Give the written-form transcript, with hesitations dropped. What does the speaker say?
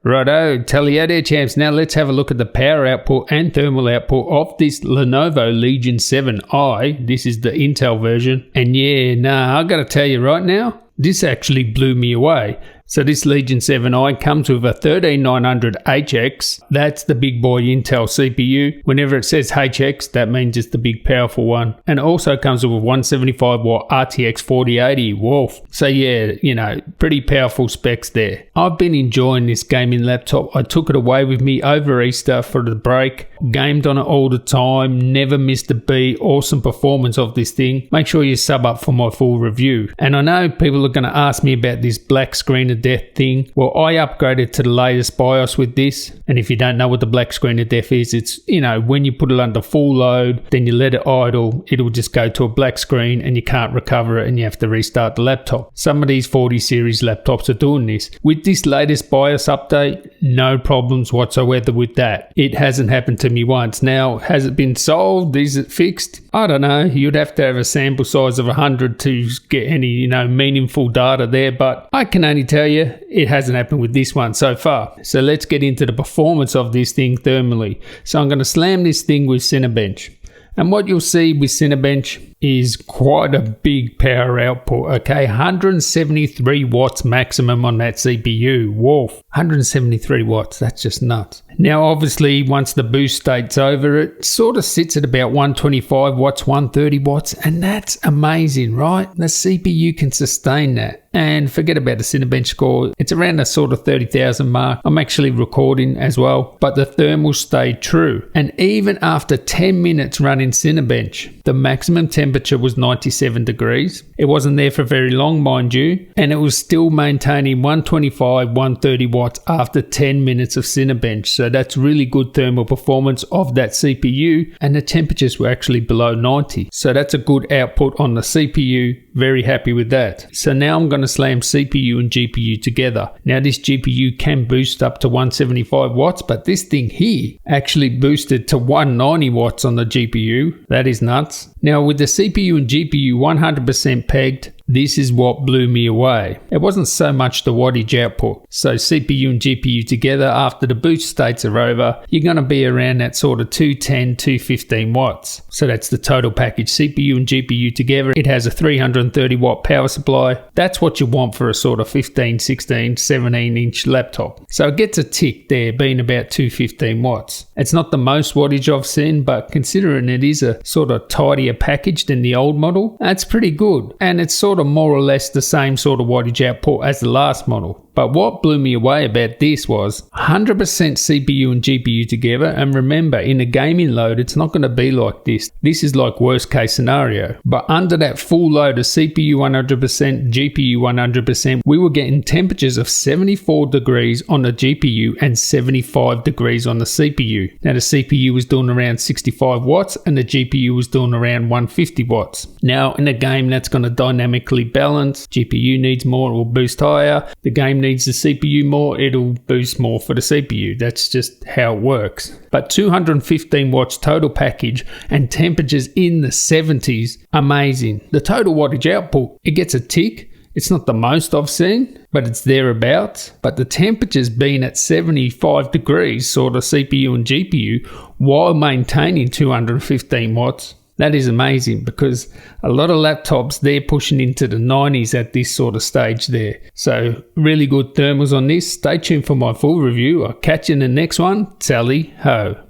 Righto, tally out there champs. Now let's have a look at the power output and thermal output of this Lenovo Legion 7i. This is the Intel version. And yeah, I gotta tell you right now, this actually blew me away. So this Legion 7i comes with a 13900HX. That's the big boy Intel CPU. Whenever it says HX, that means it's the big powerful one. And it also comes with a 175 watt RTX 4080. Wolf. So yeah, pretty powerful specs there. I've been enjoying this gaming laptop. I took it away with me over Easter for the break. Gamed on it all the time. Never missed a beat. Awesome performance of this thing. Make sure you sub up for my full review. And I know people are going to ask me about this black screen of death thing. Well, I upgraded to the latest BIOS with this, and if you don't know what the black screen of death is, it's when you put it under full load, then you let it idle, it'll just go to a black screen and you can't recover it and you have to restart the laptop. Some of these 40 series laptops are doing this. With this latest BIOS update, no problems whatsoever with that. It hasn't happened to me once. Now, has it been solved? Is it fixed? I don't know. You'd have to have a sample size of 100 to get any meaningful data there, but I can only tell you it hasn't happened with this one so far. So let's get into the performance of this thing thermally. So I'm going to slam this thing with Cinebench. And what you'll see with Cinebench is quite a big power output, okay? 173 watts maximum on that CPU. Wolf. 173 watts, that's just nuts. Now, obviously, once the boost state's over, it sort of sits at about 125 watts, 130 watts, and that's amazing, right? The CPU can sustain that. And forget about the Cinebench score. It's around the sort of 30,000 mark. I'm actually recording as well, but the thermal stayed true. And even after 10 minutes running Cinebench, the maximum temperature was 97 degrees. It wasn't there for very long, mind you, and it was still maintaining 125, 130 watts after 10 minutes of Cinebench. So that's really good thermal performance of that CPU, and the temperatures were actually below 90. So that's a good output on the CPU. Very happy with that. So now I'm going to slam CPU and GPU together. Now this GPU can boost up to 175 watts, but this thing here actually boosted to 190 watts on the GPU. That is nuts. Now with the CPU and GPU 100% pegged, this is what blew me away. It wasn't so much the wattage output. So CPU and GPU together, after the boost states are over, you're going to be around that sort of 210, 215 watts. So that's the total package. CPU and GPU together. It has a 330 watt power supply. That's what you want for a sort of 15, 16, 17 inch laptop. So it gets a tick there, being about 215 watts. It's not the most wattage I've seen, but considering it is a sort of tidier package than the old model, that's pretty good. And it's sort of more or less the same sort of wattage output as the last model. But what blew me away about this was 100% CPU and GPU together. And remember, in a gaming load, it's not going to be like this. This is like worst case scenario. But under that full load of CPU 100%, GPU 100%, we were getting temperatures of 74 degrees on the GPU and 75 degrees on the CPU. Now the CPU was doing around 65 watts and the GPU was doing around 150 watts. Now in a game, that's going to dynamically balance. GPU needs more, it will boost higher. The game needs the CPU more, it'll boost more for the CPU. That's just how it works. But 215 watts total package and temperatures in the 70s, amazing. The total wattage output, it gets a tick. It's not the most I've seen, but it's thereabouts. But the temperatures being at 75 degrees, sort of CPU and GPU, while maintaining 215 watts, that is amazing, because a lot of laptops, they're pushing into the 90s at this sort of stage there. So really good thermals on this. Stay tuned for my full review. I'll catch you in the next one. Tally ho.